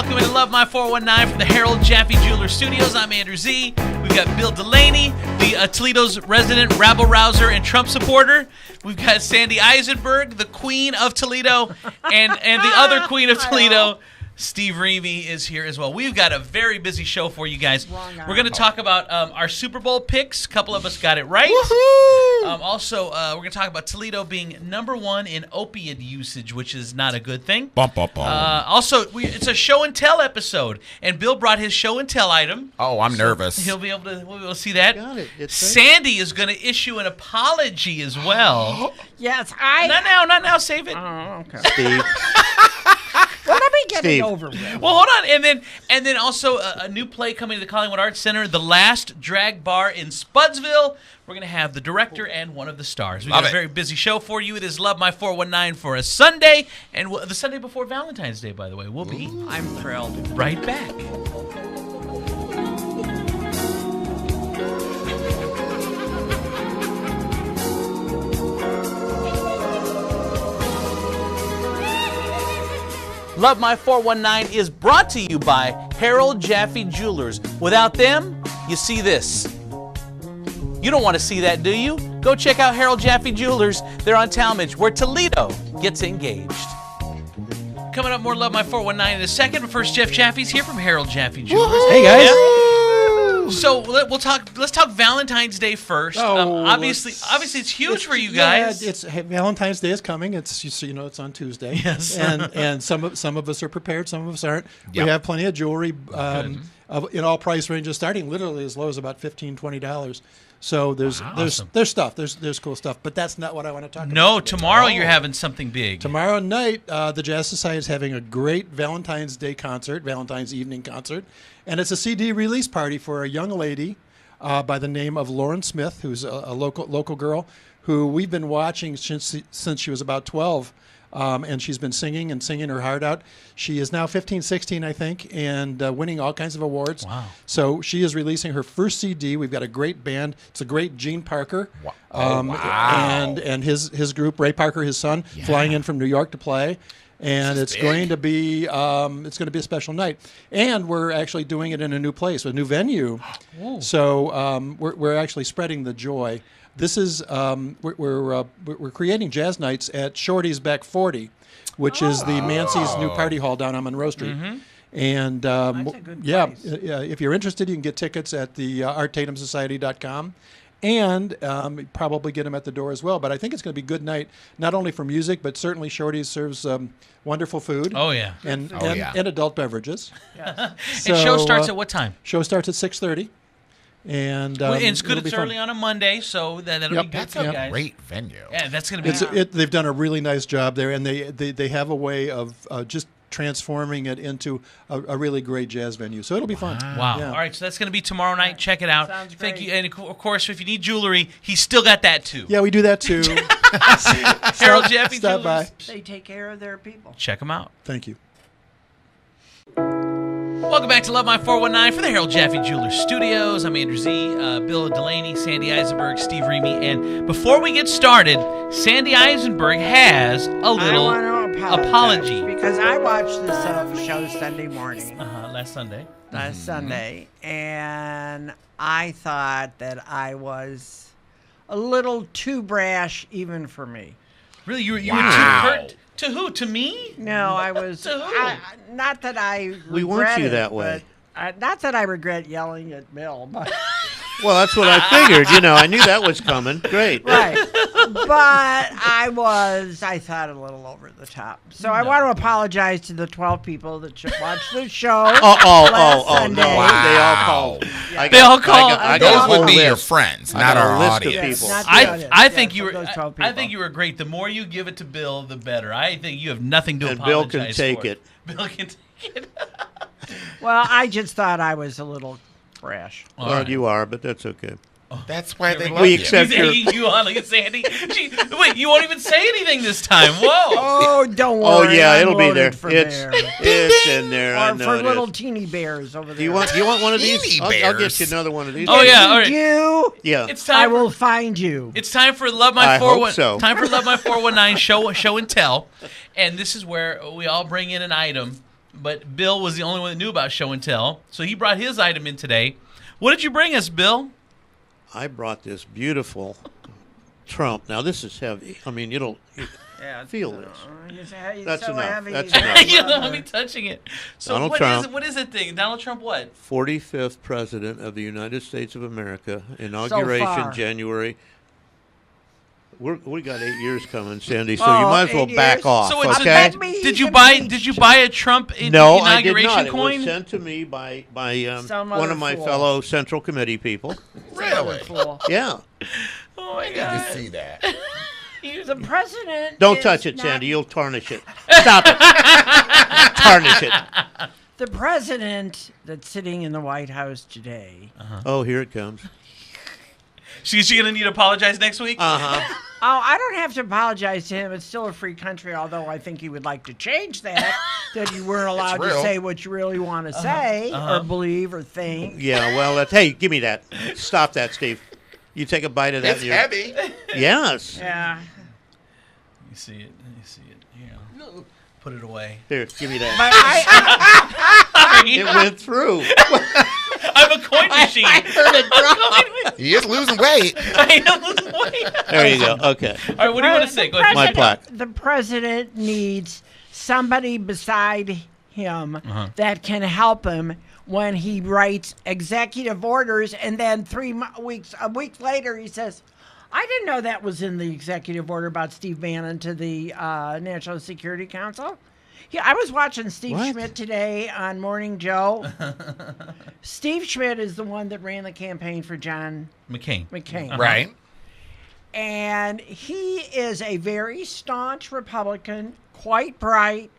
welcome into Love My 419 from the Harold Jaffe Jeweler Studios. I'm Andrew Z. We've got Bill Delaney, the Toledo's resident rabble-rouser and Trump supporter. We've got Sandy Eisenberg, the Queen of Toledo, and the other Queen of Toledo, Steve Reamy, is here as well. We've got a very busy show for you guys. We're going to talk about our Super Bowl picks. A couple of us got it right. Also, we're going to talk about Toledo being #1 in opiate usage, which is not a good thing. Also, it's a show and tell episode, and Bill brought his show and tell item. Oh, I'm nervous. We'll be able to see that. Got it. Sandy is going to issue an apology as well. Yes, Not now. Save it. Oh, okay. Steve. Well, let me get Steve. it over with. Well, hold on, and then also a new play coming to the Collingwood Arts Center, The Last Drag Bar in Spudsville. We're going to have the director and one of the stars. We've got a very busy show for you. It is Love My 419 for a Sunday, and the Sunday before Valentine's Day, by the way. We'll be I'm thrilled. right back. Love My 419 is brought to you by Harold Jaffe Jewelers. Without them, you see this. You don't want to see that, do you? Go check out Harold Jaffe Jewelers. They're on Talmadge, where Toledo gets engaged. Coming up, more Love My 419 in a second, but first, Jeff Jaffe's here from Harold Jaffe Jewelers. Hey, guys. Yeah. So let's talk Valentine's Day first. Obviously, it's huge for you guys. Yeah, Valentine's Day is coming. It's on Tuesday. Yes. and some of us are prepared. Some of us aren't. Yep. We have plenty of jewelry in all price ranges, starting literally as low as about $15, $20. So there's stuff. There's cool stuff. But that's not what I want to talk about. No, tomorrow you're having something big. Tomorrow night, the Jazz Society is having a great Valentine's Day concert, Valentine's evening concert, and it's a CD release party for a young lady by the name of Lauren Smith, who's a local girl who we've been watching since she was about 12. And she's been singing her heart out. She is now 15, 16, I think, and winning all kinds of awards. Wow. So she is releasing her first CD. We've got a great band. It's a great Gene Parker. Wow. And his group, Ray Parker, his son, flying in from New York to play. And it's going to be a special night. And we're actually doing it in a new place, a new venue. So we're actually spreading the joy. This is we're creating jazz nights at Shorty's Back 40, which is the Mancy's new party hall down on Monroe Street. Mm-hmm. And That's a good place. If you're interested, you can get tickets at the arttatumsociety.com. And probably get them at the door as well. But I think it's going to be a good night, not only for music, but certainly Shorty's serves wonderful food. Oh, yeah. And adult beverages. Yes. So, and show starts at what time? Show starts at 6:30. And it's good. It's early on a Monday, so that'll be good That's for you a guys. great venue. Yeah, that's going to be. They've done a really nice job there, and they have a way of just transforming it into a really great jazz venue. So it'll be fun. Wow. Yeah. All right, so that's going to be tomorrow night. Check it out. Sounds Thank great. you. And of course, if you need jewelry, he's still got that too. Yeah, we do that too. Harold Jaffe Stop by. Jewelers. They take care of their people. Check them out. Thank you. Welcome back to Love My 419 from the Harold Jaffe Jeweler Studios. I'm Andrew Z, Bill Delaney, Sandy Eisenberg, Steve Reamy. And before we get started, Sandy Eisenberg has a little I want to apology. because I watched this show Sunday morning, Last Sunday. last Sunday, and I thought that I was a little too brash even for me. Really? You were too Wow. hurt? To who? To me? No, I was. To who? Not that I regret We want you it, that way. but not that I regret yelling at Bill, but Well, that's what I figured. I knew that was coming. Great. right. But I thought a little over the top. So I want to apologize to the 12 people that watched the show. Oh, Sunday. no. They all called. They all called. Those would be list. your friends, I not got a our list of audience. people. Not the I audience. think Yes, you were. those 12 I think people. you were great. The more you give it to Bill, the better. I think you have nothing to And Bill apologize can take for. it. Bill can take it. Well, I just thought I was a little brash. All Well, right. you are, but that's okay. That's why they We love you. accept He's your- egging you on. Look at Sandy. Wait, you won't even say anything this time. Whoa. Oh, don't worry. Oh, yeah, I'm it'll be there. loaded for It's there. it's in there. I Or know for it little is. teeny bears over there. Do you want one of these? Teeny I'll get bears. you another one of these. Oh, yeah. All right. You, Yeah. It's I time. will find you. It's time for Love My I 419. hope so. Time for Love My 419 show and tell, and this is where we all bring in an item but Bill was the only one that knew about show and tell. So he brought his item in today. What did you bring us, Bill? I brought this beautiful Trump. Now, this is heavy. I mean, you feel this. That's so enough. heavy. That's enough. You don't want me touching it. So Donald what Trump. is what is it thing? Donald Trump what? 45th President of the United States of America. Inauguration far. January. We got 8 years coming, Sandy, so Oh, you might as well 8 back years? off, So it's okay? That means Did he you can buy reach- a Trump No, I did inauguration not. coin? It was sent to me by Some one other of my fool. fellow Central Committee people. Really? Fool. Yeah. Oh my You god! see that? The president. Don't is touch it, not- Sandy. You'll tarnish it. Stop it. Tarnish it. The president that's sitting in the White House today. Oh, here it comes. Is she gonna need to apologize next week? Uh-huh. Oh, I don't have to apologize to him. It's still a free country, although I think he would like to change that, that you weren't allowed to real. say what you really want to say or believe or think. Yeah, well, hey, give me that. Stop that, Steve. You take a bite of that. It's and you're- heavy. Yes. Yeah. You see it. You see it. Here. Put it away. Here, give me that. But I, It went through. I'm a coin machine. He is losing weight. I am. Wait. There you go. Okay. All right. What do you want to say? Go ahead. My plaque. The president needs somebody beside him that can help him when he writes executive orders, and then a week later, he says, I didn't know that was in the executive order about Steve Bannon to the National Security Council. Yeah, I was watching Steve What? Schmidt today on Morning Joe. Steve Schmidt is the one that ran the campaign for John McCain. McCain. Right? And he is a very staunch Republican, quite bright.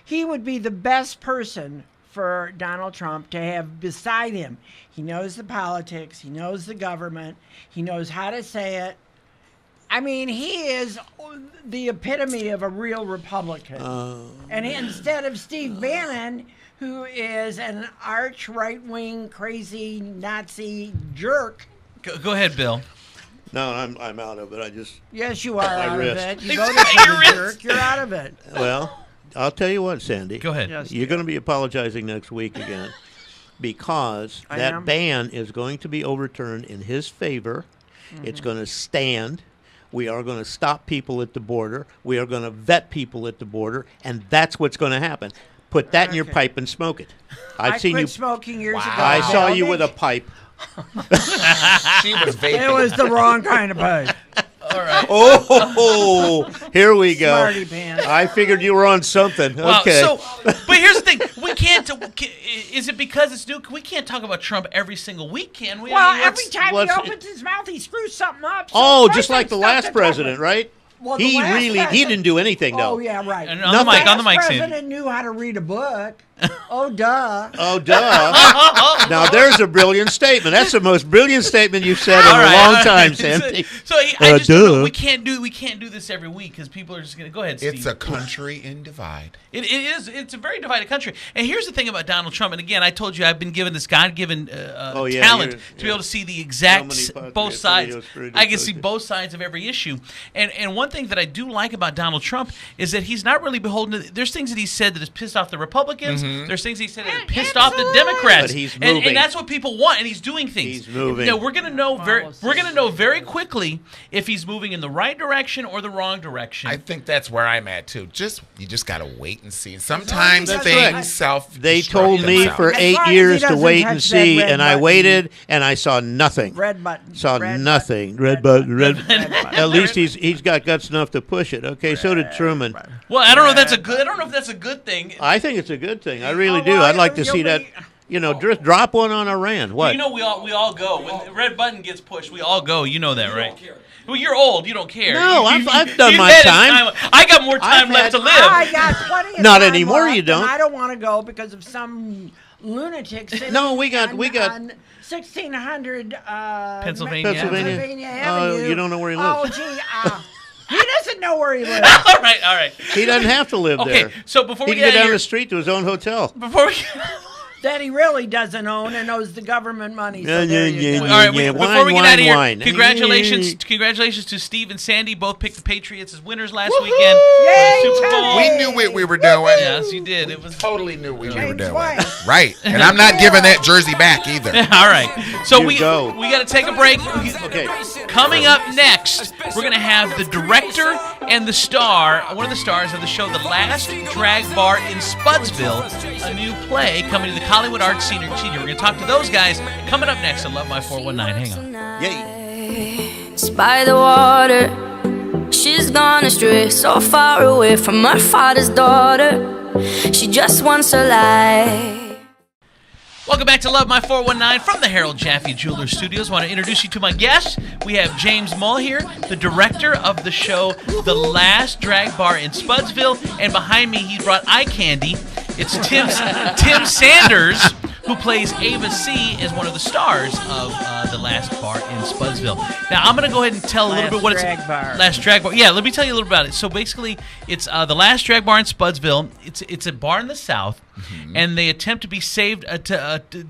He would be the best person for Donald Trump to have beside him. He knows the politics. He knows the government. He knows how to say it. I mean, he is the epitome of a real Republican. And instead of Steve Bannon, who is an arch right-wing, crazy Nazi jerk. Go ahead, Bill. No, I'm out of it. I just, Yes, you are My out wrist. of it. You go to Your the wrist. jerk, you're out of it. well, I'll tell you what, Sandy. Go ahead. Yes. You're going to be apologizing next week again because I that am. ban is going to be overturned in his favor. It's going to stand. We are going to stop people at the border. We are going to vet people at the border, and that's what's going to happen. Put that in your Okay. pipe and smoke it. I I've seen quit you. smoking years ago. I saw you Bill. with a pipe. She was vaping. It was the wrong kind of pipe. All right. Oh, here we go. Smarty pants. I figured you were on something. Wow. Okay. So, but here's the thing: we can't. Is it because it's new? We can't talk about Trump every single week, can we? Well, I mean, every time he what's- opens his mouth, he screws something up. So oh, of course just like the there's last stuff to talk president, about. right? Well, the he last really he president- didn't do anything though. Oh, yeah, right. And on the mic, on the mic, last Sandy. president knew how to read a book. Oh, duh. Oh, duh. Now, there's a brilliant statement. That's the most brilliant statement you've said in All a right, long all right. time, Sandy. So I just don't know. duh. We can't do this every week because people are just gonna go ahead. Steve. It's a country in divide. It is. It's a very divided country. And here's the thing about Donald Trump. And again, I told you I've been given this God-given Oh, yeah, talent you're- to be able to see the exact So many both podcasts, sides. videos, radio I can see podcasts. both sides of every issue. And one thing that I do like about Donald Trump is that he's not really beholden to. There's things that he said that has pissed off the Republicans. There's things he said that have pissed off the Democrats. But he's and moving. that's what people want. And he's doing things. He's moving. Now, we're gonna know Follow we're gonna know very quickly if he's moving in the right direction or the wrong direction. I think that's where I'm at too. You just gotta wait and see. Sometimes That's things right. self. They told me themselves. for As 8 long as he years to doesn't wait and touch that see, red and I button. waited, and I saw nothing. Red button. Saw Red nothing. button. Red button. Red. Red button. At least he's got guts enough to push it. Okay, so did Truman. well, I don't know if that's a good. I don't know if that's a good thing. I think it's a good thing. I really Oh, do. well, I'd like to you'll see that. be- You know, just drop one on Iran. What? You know, we all go when the red button gets pushed. We all go. You know that, right? Well, you're old. You don't care. No, You- I've done you've my had his time. I got more time I've left had- to live. I got plenty of Not time anymore, left, you don't. And I don't want to go because of some lunatic sitting No, we got- on 1600 Pennsylvania Pennsylvania Oh, Avenue. you don't know where he Oh, lives. gee, he doesn't know where he lives. all right. He doesn't have to live Okay, there. so before He we can get go out down of the street to his own hotel. before we that he really doesn't own and owes the government money. So Yeah, there yeah, you go. yeah, All right, yeah. before we get out of here, Wine. congratulations to Steve and Sandy. Both picked the Patriots as winners last weekend Yay, for the Super Bowl. We knew what we were doing. Yes, you did. It was Totally knew what we were James doing. White. Right. And I'm not giving that jersey back either. all right. So You we go. got to take a break. Okay. Coming up next, we're going to have the director and the star, one of the stars of the show, The Last Drag Bar in Spudsville, a new play coming to the Hollywood Arts Senior. We're going to talk to those guys coming up next on Love My 419. Hang on. Yay. It's by the water. She's gone astray, so far away from her father's daughter. She just wants her life. Welcome back to Love My 419 from the Harold Jaffe Jewelers Studios. I want to introduce you to my guests. We have James Mull here, the director of the show The Last Drag Bar in Spudsville. And behind me, he brought eye candy. It's Tim Sanders, who plays Ava C. as one of the stars of The Last Bar in Spudsville. Now, I'm going to go ahead and tell a little bit what Drag Bar. Last Drag Bar. Yeah, let me tell you a little about it. So basically, it's The Last Drag Bar in Spudsville. It's a bar in the South, and they attempt to be saved.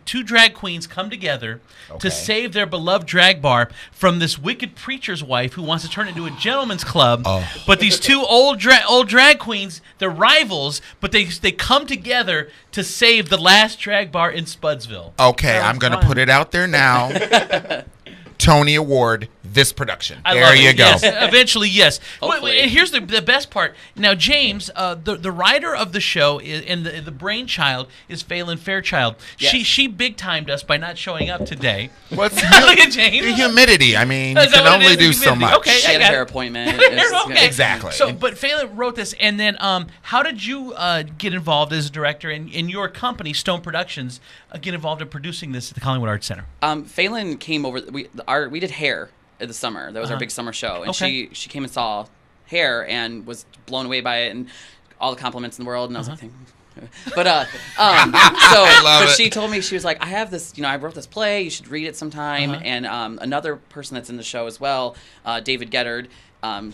Two drag queens come together to save their beloved drag bar from this wicked preacher's wife who wants to turn it into a gentleman's club. But these two old drag queens, they're rivals, but they come together to save the last drag bar in Spudsville. Okay, I'm going to put it out there now. Tony Award, this production. I there love you it. go. Yes, eventually, yes. Hopefully. And here's the best part. Now, James, the writer of the show and the brainchild is Phelan Fairchild. Yes. She big timed us by not showing up today. What's Look at James. the humidity? I mean, you Is that can what it only is, the do so humidity? much. Okay. She had a I got hair it. appointment. Okay. Exactly. So, but Phelan wrote this, and then how did you get involved as a director and in your company, Stone Productions, get involved in producing this at the Collingwood Arts Center? Phelan came over. We did Hair in the summer. That was our big summer show, and Okay. she came and saw Hair and was blown away by it and all the compliments in the world. And I was like, "Thank you." But love but it. she told me, she was like, I have this, I wrote this play. You should read it sometime. And another person that's in the show as well, David Gettard.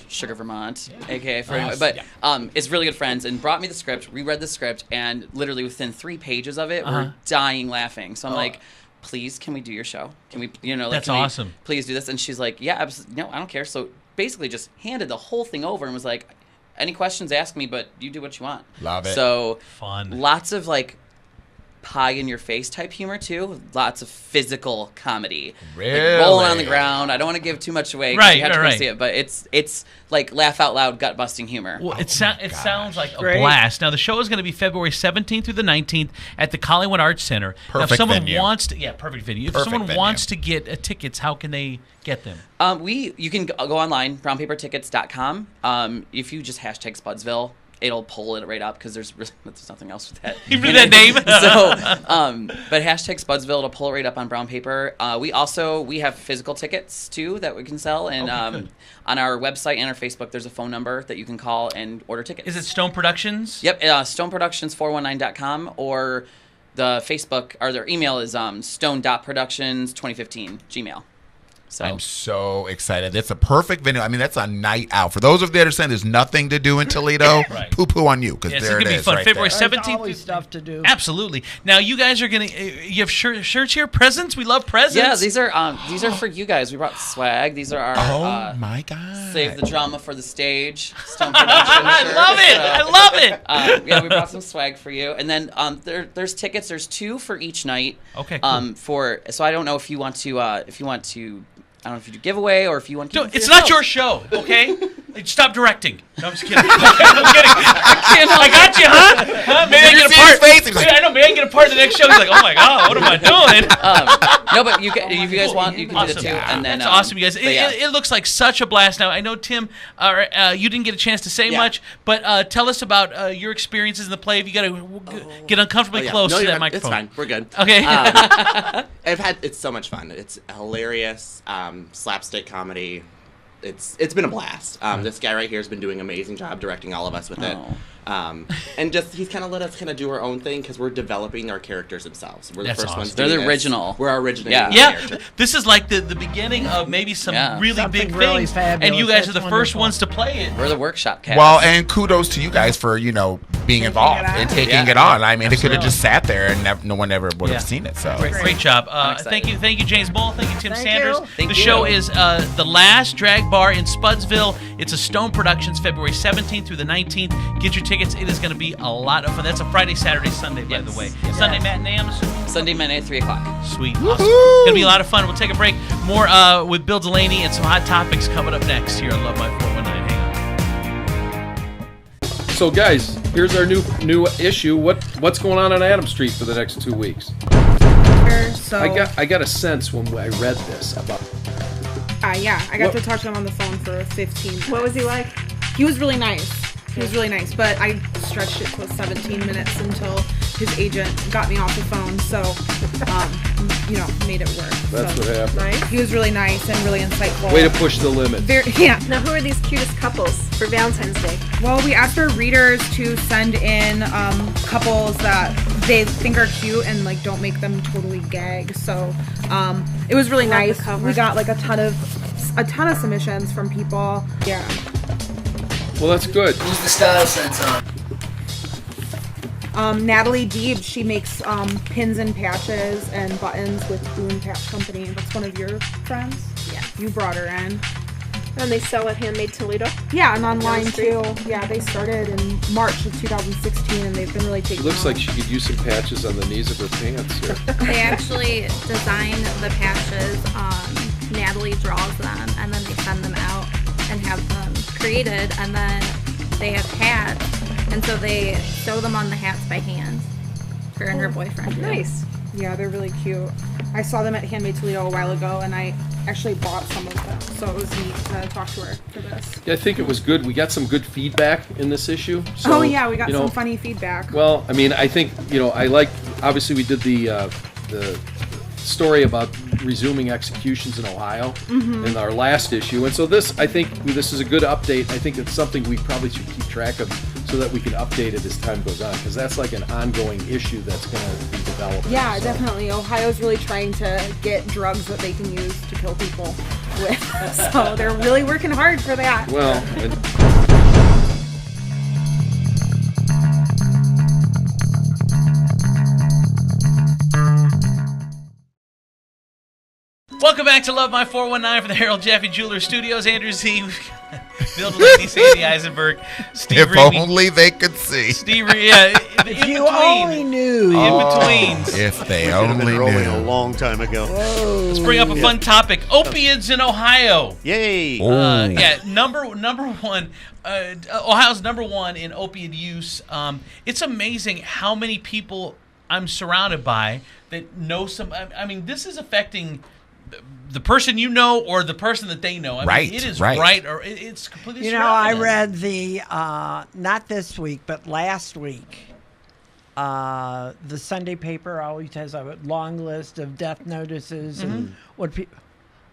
Sugar Vermont, aka for anyway, but is really good friends and brought me the script. We read the script and literally within 3 pages of it, we're dying laughing. So I'm like, please, can we do your show? Can we, That's can we awesome. please do this? And she's like, yeah, no, I don't care. So basically, just handed the whole thing over and was like, any questions, ask me, but you do what you want. Love it. So Fun. lots of like pie in your face type humor too. Lots of physical comedy. Really? Like rolling on the ground. I don't want to give too much away. 'Cause Right, you have to go right. see it, but it's like laugh out loud, gut busting humor. Well, it sounds like a Great. blast. Now, the show is going to be February 17th through the 19th at the Collingwood Arts Center. Now, if Perfect someone venue. wants to, perfect venue. If Perfect someone venue. wants to get tickets, how can they get them? You can go online, brownpapertickets.com. If you just hashtag Spudsville, it'll pull it right up because there's nothing else with that. You read that name? But hashtag Spudsville, it'll pull it right up on brown paper. We have physical tickets too that we can sell, and good. on our website and our Facebook, there's a phone number that you can call and order tickets. Is it Stone Productions? Yep, stoneproductions419.com, or the Facebook or their email is stone.productions2015 Gmail. So I'm so excited. That's a perfect venue. I mean, that's a night out. For those of you that are saying there's nothing to do in Toledo, Right. poo-poo on you, because Yes, there it's it going to be is fun. right February there. 17th. There's always stuff to do. Absolutely. Now, you guys are going to, you have shirts here, presents? We love presents. yeah, these are for you guys. We brought swag. These are our Oh, my God. Save the Drama for the Stage Stone Productions I shirts. love it. I love it. Yeah, we brought some swag for you, and then there's tickets. There's 2 for each night. Okay, cool. So I don't know if you want to I don't know if you do giveaway or if you want to. No, do it for it's not your yourself. show, okay? Stop directing. No, I'm just kidding. I'm kidding. I got you, huh? Maybe I You get a see his part. face? He's like- I know. Maybe I can get a part of the next show. He's like, oh my god, what am I doing? No, but if you guys want, you can do Awesome. it too. And then That's awesome, you guys. but yeah. It looks like such a blast. Now, I know, Tim, you didn't get a chance to say Yeah. much, but tell us about your experiences in the play. If you got to get uncomfortably Oh, yeah. close No, to you're that right. microphone. It's fine. We're good. Okay. It's so much fun. It's hilarious. Slapstick comedy. It's been a blast. This guy right here has been doing an amazing job directing all of us with it. And just he's kind of let us kind of do our own thing because we're developing our characters themselves. We're That's the first ones. awesome. They're doing the this. original. We're our original. Yeah. Yeah, character. this is like the beginning of maybe some Yeah. really Something big really things, and you fabulous. guys are That's the first wonderful. ones to play it. We're the workshop cast. Well, and kudos to you guys for, being involved and taking it on. I mean, it could have just sat there and no one ever would have seen it. So Great job. Thank you, James Bull. Thank you, Tim Sanders. Thank the you. show is The Last Drag Bar in Spudsville. It's a Stone Productions, February 17th through the 19th. Get your tickets. It is going to be a lot of fun. That's a Friday, Saturday, Sunday, by the way. Sunday matinee, I'm assuming? Sunday matinee, 3 o'clock. Sweet. Awesome. It's going to be a lot of fun. We'll take a break. More with Bill Delaney and some hot topics coming up next here on Love My 419. Hang on. So guys, here's our new issue. What's going on Adams Street for the next 2 weeks? So I got a sense when I read this about. I got to talk to him on the phone for 15 minutes. What was he like? He was really nice. But I stretched it to 17 minutes until his agent got me off the phone. So, made it work. That's what happened. Nice. He was really nice and really insightful. Way to push the limit. Now, who are these cutest couples for Valentine's Day? Well, we asked our readers to send in couples that they think are cute and don't make them totally gag. So it was really nice. We got a ton of submissions from people. Yeah. Well, that's good. Who's the style sense on? Natalie Deeb, she makes pins and patches and buttons with Boone Patch Company. That's one of your friends? Yeah. You brought her in. And they sell at Handmade Toledo? Yeah, and online too. Yeah, they started in March of 2016 and they've been really taking It looks off. like she could use some patches on the knees of her pants here. They actually design the patches. Natalie draws them and then they send them out and have them created, and then they have hats, and so they sew them on the hats by hand. Her and her boyfriend. Nice. Yeah, they're really cute. I saw them at Handmade Toledo a while ago, and I actually bought some of them, so it was neat to talk to her for this. Yeah, I think it was good. We got some good feedback in this issue. So, we got some funny feedback. Well, I mean, I think I like. Obviously, we did the story about resuming executions in Ohio in our last issue, and so I think this is a good update. I think it's something we probably should keep track of so that we can update it as time goes on, because that's an ongoing issue that's going to be developed. Yeah, definitely. Ohio's really trying to get drugs that they can use to kill people with, so they're really working hard for that. Well. Welcome back to Love My 419 from the Harold Jaffe Jeweler Studios. Andrew Z, Bill Delaney, Sandy Eisenberg, Steve if Reedy. Only they could see. Steve Reedy, yeah. If you only knew. In-betweens. If they Only only rolling knew. a long time ago. Let's bring up a fun topic. Opiates in Ohio. Yay! Number one. Ohio's number one in opiate use. It's amazing how many people I'm surrounded by that know some. I mean, this is affecting the person you know or the person that they know. I mean, it is right or it's completely. I read the not this week but last week. The Sunday paper always has a long list of death notices and what people.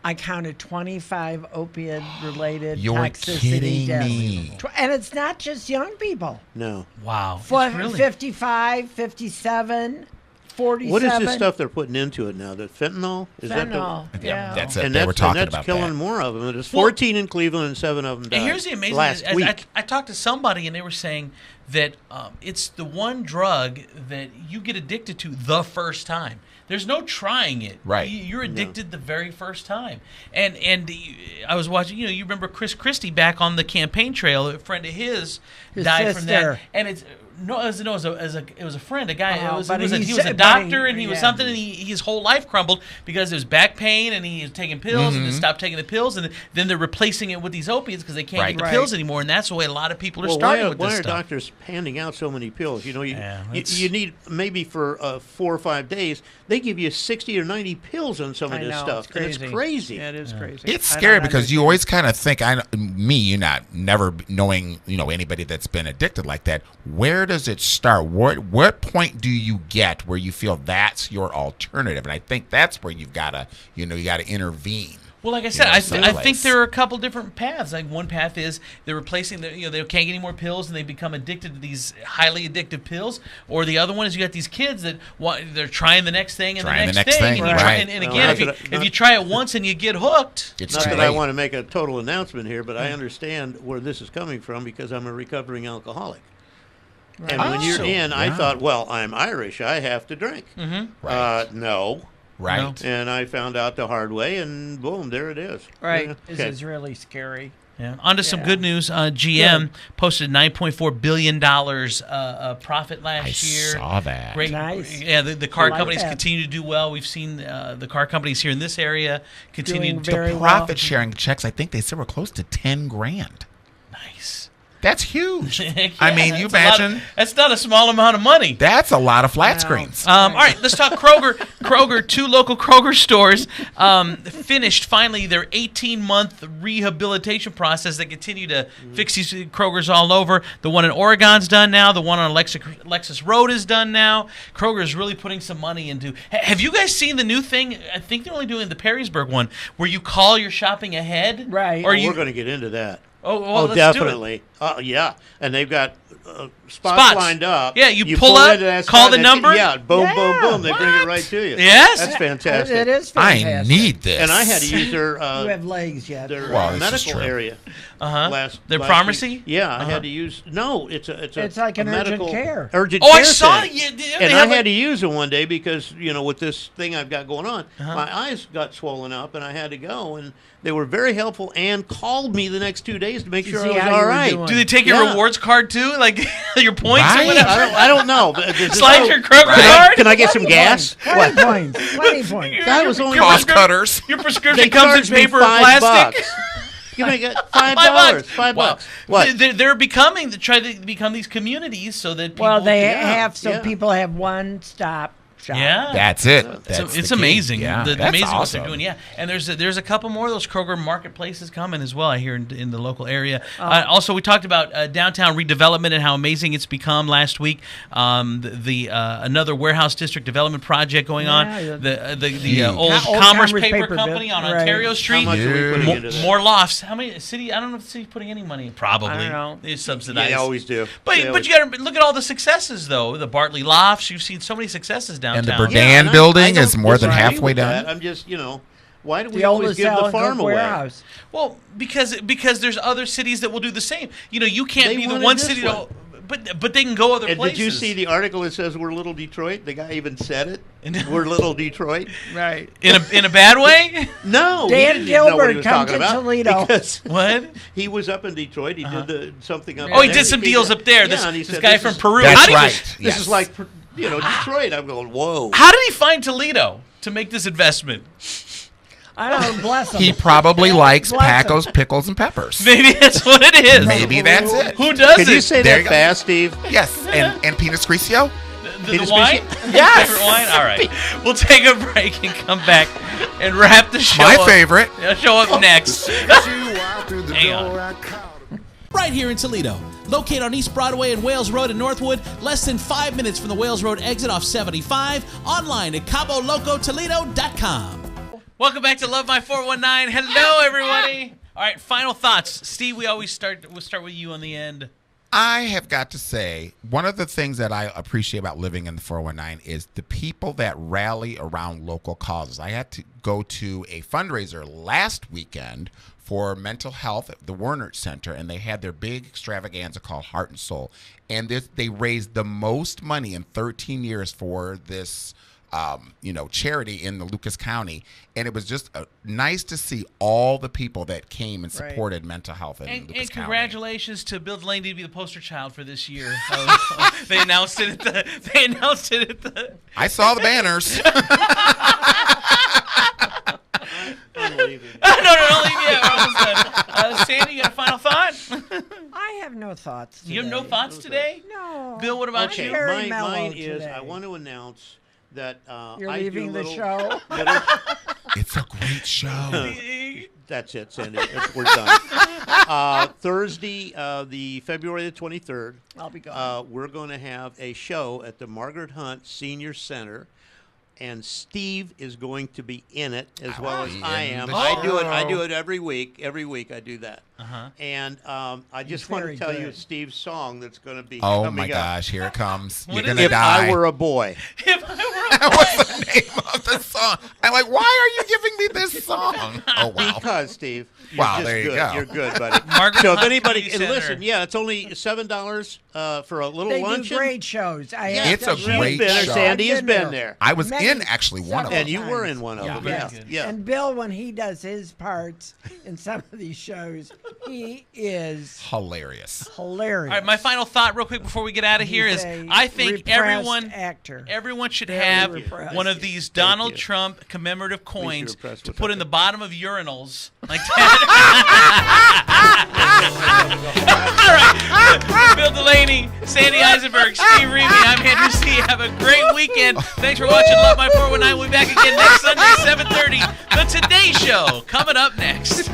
I counted 25 opiate-related toxicity kidding deaths. me. And it's not just young people. No. Wow. 55, 57, 47. What is this stuff they're putting into it now? The fentanyl? Is Fentanyl, that that's it. And they were talking that's about killing that. more of them. There's 14 in Cleveland and 7 of them died. And here's the amazing last thing. week. I talked to somebody and they were saying that it's the one drug that you get addicted to the first time. There's no trying it. Right. You're addicted the very first time. And I was watching, you remember Chris Christie back on the campaign trail, a friend of his died from that. And it was a friend, a guy. He was a doctor and he was something, and his whole life crumbled because it was back pain and he was taking pills and then stopped taking the pills, and then they're replacing it with these opiates because they can't get the pills anymore, and that's the way a lot of people are starting with this stuff. Why are doctors handing out so many pills? You need maybe for 4 or 5 days. They give you 60 or 90 pills on some of this stuff. It's crazy. Yeah, it is crazy. It's scary because you always kind of think, never knowing anybody that's been addicted like that. Where does it start? What point do you get where you feel that's your alternative? And I think that's where you've got to intervene. Well, like I said, I think there are a couple different paths. Like one path is they're replacing they can't get any more pills and they become addicted to these highly addictive pills. Or the other one is you got these kids that they're trying the next thing and the next thing. And again, if you try it once and you get hooked, it's not that I want to make a total announcement here, but I understand where this is coming from because I'm a recovering alcoholic. And when you're in, I yeah. thought, well, I'm Irish. I have to drink. Right. No. Right. And I found out the hard way, and boom, there it is. Right. Yeah. This is really scary. Yeah. On to some good news. GM posted $9.4 billion profit last year. I saw that. Great. Nice. Yeah, the car companies that. continue to do well. We've seen the car companies here in this area continue Doing to very The well. profit sharing checks, I think they said were close to 10 grand. Nice. That's huge. Yeah, I mean, you that's imagine that's not a small amount of money. that's a lot of flat screens. All right, let's talk Kroger. Kroger, 2 local Kroger stores finished finally their 18-month rehabilitation process. They continue to fix these Krogers all over. The one in Oregon's done now. The one on Lexus Road is done now. Kroger is really putting some money into. Have you guys seen the new thing? I think they're only doing the Perrysburg one, where you call your shopping ahead. Right. Or We're going to get into that. Oh, well, let's definitely. Yeah. And they've got spots lined up. Yeah, you pull up, into that call spot, the and number. Yeah, boom, boom, boom. They bring it right to you. Yes? That's fantastic. It is I fantastic. need this. And I had to use their You have legs yet. their Well, this is medical true. area. Their last pharmacy? week. Yeah, I had to use. No, it's like a an urgent medical care. Urgent Oh, care I saw thing. it. Yeah, And they I have had to use it one day because with this thing I've got going on, my eyes got swollen up, and I had to go. And they were very helpful and called me the next 2 days to make sure I see was how you all were right. doing. Do they take your Yeah. rewards card too, like your points Right. or whatever? I don't know. Slide your Kroger Can card. I get some gas? 20 points. 20 points. That was only Cost cutters. Your prescription They comes charged in me paper or $5. plastic. You make it $5. $5. $5. Well, What? They're trying to become these communities so that people. Well, they Yeah, have so yeah. people have one stop shop. Yeah. That's it. So That's it's the key. amazing. Yeah, the that's amazing what awesome. they're doing. Yeah, and there's a couple more of those Kroger marketplaces coming as well. I hear in the local area. Also, we talked about downtown redevelopment and how amazing it's become last week. Another warehouse district development project going on. The old Commerce Paper Company on Ontario Street. How much are we putting into that? More lofts. How many city? I don't know if the city's putting any money. Probably. I don't know. They subsidize. They always do. But you got to look at all the successes though. The Bartley Lofts. You've seen so many successes downtown. And the Yeah, Berdan and I building don't is more than disagree halfway with done. that. I'm just, why do we The always oldest give the Allen farm Cook away? warehouse. Well, because there's other cities that will do the same. You can't They be the wanted one this city one. but they can go other And places. did you see the article that says we're Little Detroit? The guy even said it. We're Little Detroit. Right. in a bad way? No, Dan he didn't know what Gilbert he was come talking to about Toledo. because What? he was up in Detroit. He did something up. Oh, he there. did some deals up there. Yeah, This and he this said, guy "This from is- Peru. That's How did he- right. This Yes. is like Detroit. I'm going, whoa. How did he find Toledo to make this investment? I don't bless them. He probably likes Bless him. Pacos, pickles, and peppers. Maybe that's what it is. Maybe that's it. Who does Can it? you say There that you go. fast, Steve? Yes, and Pinot Grigio. The Peter wine? Yes. Favorite wine? All right. We'll take a break and come back and wrap the show My up. favorite. Show up next. Hang on. Right here in Toledo, located on East Broadway and Wales Road in Northwood, less than 5 minutes from the Wales Road exit off 75, online at CaboLocoToledo.com. Welcome back to Love My 419. Hello, everybody. All right, final thoughts. Steve, we'll start with you on the end. I have got to say, one of the things that I appreciate about living in the 419 is the people that rally around local causes. I had to go to a fundraiser last weekend for mental health at the Werner Center, and they had their big extravaganza called Heart and Soul. And they raised the most money in 13 years for this charity in the Lucas County. And it was just nice to see all the people that came and supported mental health in Lucas And County. congratulations to Bill Delaney to be the poster child for this year. They announced it at the. I saw the banners. Unbelievable. No, don't leave yet. We're almost done. Sandy, you got a final thought? I have no thoughts. You have no today. thouts today? No. Bill, what about Okay, you? Very mellow mine is today. I want to announce that You're I do leaving the little- show. little- It's a great show. That's it, Sandy. We're done. Thursday, the February the 23rd, I'll be gone. we're going to have a show at the Margaret Hunt Senior Center, and Steve is going to be in it as well as be I in am. the I do show. it every week. Every week I do that. And I just want to very tell you good. Steve's song that's going to be Oh coming my up. gosh, here it comes. You're is gonna it? If die. I Were a Boy. What's the name of the song? I'm like, why are you giving me this song? Oh wow. Because, Steve, you're Wow, just there you good. go. You're good, buddy. Margaret So if Hunt anybody, Community and listen, Center. yeah, it's only $7 for a little They luncheon. do great shows. It's a You've great been there. show. Sandy has I've been been there. there. I was Many- in actually one of several them. And you were times. in one of Yeah, them. very Yeah. good. Yeah. And Bill, when he does his parts in some of these shows, he is Hilarious. hilarious. All right, my final thought, real quick, before we get out of here, He's is a I think repressed actor. everyone should Very have repressed. one of these Thank Donald you. Trump commemorative coins repressed to what's put in the happening. bottom of urinals like that. All right, Bill Delaney, Sandy Eisenberg, Steve Reeve, I'm Andrew C. Have a great weekend. Thanks for watching Love My 419. We'll be back again next Sunday, 7:30. The Today Show coming up next.